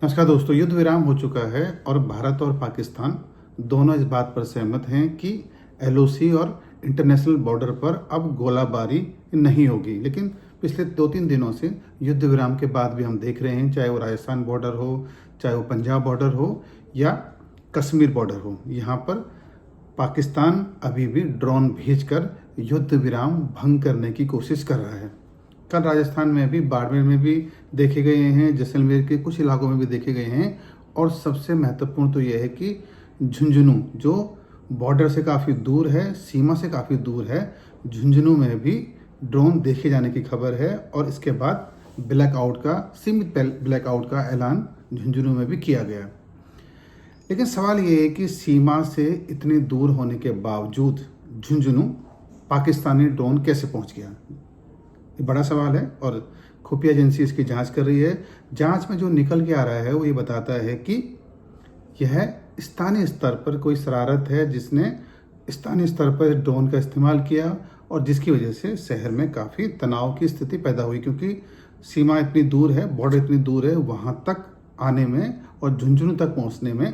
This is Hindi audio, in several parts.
नमस्कार दोस्तों, युद्ध विराम हो चुका है और भारत और पाकिस्तान दोनों इस बात पर सहमत हैं कि एलओसी और इंटरनेशनल बॉर्डर पर अब गोलाबारी नहीं होगी। लेकिन पिछले 2-3 दिनों से युद्ध विराम के बाद भी हम देख रहे हैं, चाहे वो राजस्थान बॉर्डर हो, चाहे वो पंजाब बॉर्डर हो या कश्मीर बॉर्डर हो, यहाँ पर पाकिस्तान अभी भी ड्रोन भेजकर युद्ध विराम भंग करने की कोशिश कर रहा है। कल राजस्थान में भी, बाड़मेर में भी देखे गए हैं, जैसलमेर के कुछ इलाकों में भी देखे गए हैं। और सबसे महत्वपूर्ण तो यह है कि झुंझुनू जो बॉर्डर से काफ़ी दूर है, सीमा से काफ़ी दूर है, झुंझुनू में भी ड्रोन देखे जाने की खबर है। और इसके बाद ब्लैकआउट का, सीमित ब्लैकआउट का ऐलान झुंझुनू में भी किया गया। लेकिन सवाल ये है कि सीमा से इतनी दूर होने के बावजूद झुंझुनू पाकिस्तानी ड्रोन कैसे पहुंच गया, ये बड़ा सवाल है। और खुफिया एजेंसी इसकी जांच कर रही है। जांच में जो निकल के आ रहा है वो ये बताता है कि यह स्थानीय स्तर पर कोई शरारत है जिसने स्थानीय स्तर पर ड्रोन का इस्तेमाल किया और जिसकी वजह से शहर में काफ़ी तनाव की स्थिति पैदा हुई, क्योंकि सीमा इतनी दूर है, बॉर्डर इतनी दूर है, वहाँ तक आने में और झुंझुनू तक पहुँचने में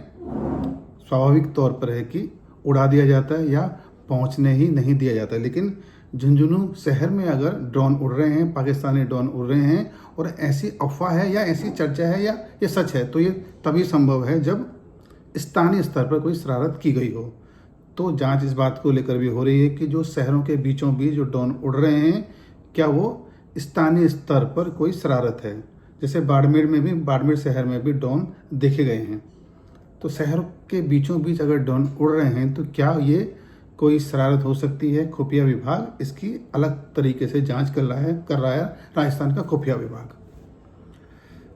स्वाभाविक तौर पर है कि उड़ा दिया जाता है या पहुँचने ही नहीं दिया जाता है। लेकिन झुंझुनू शहर में अगर ड्रोन उड़ रहे हैं, पाकिस्तानी ड्रोन उड़ रहे हैं और ऐसी अफवाह है या ऐसी चर्चा है या ये सच है, तो ये तभी संभव है जब स्थानीय स्तर पर कोई शरारत की गई हो। तो जांच इस बात को लेकर भी हो रही है कि जो शहरों के बीचों बीच जो ड्रोन उड़ रहे हैं, क्या वो स्थानीय स्तर पर कोई शरारत है। जैसे बाड़मेर में भी, बाड़मेर शहर में भी ड्रोन देखे गए हैं। तो शहरों के बीचों बीच अगर ड्रोन उड़ रहे हैं तो क्या ये कोई शरारत हो सकती है। खुफिया विभाग इसकी अलग तरीके से जांच कर रहा है राजस्थान का खुफिया विभाग।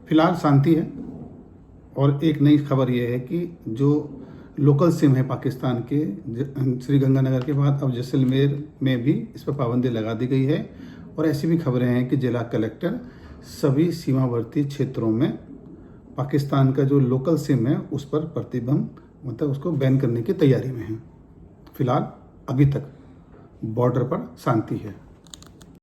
फिलहाल शांति है। और एक नई खबर यह है कि जो लोकल सिम है पाकिस्तान के, श्रीगंगानगर के बाद अब जैसलमेर में भी इस पर पाबंदी लगा दी गई है। और ऐसी भी खबरें हैं कि जिला कलेक्टर सभी सीमावर्ती क्षेत्रों में पाकिस्तान का जो लोकल सिम है उस पर प्रतिबंध, मतलब उसको बैन करने की तैयारी में है। फिलहाल अभी तक बॉर्डर पर शांति है।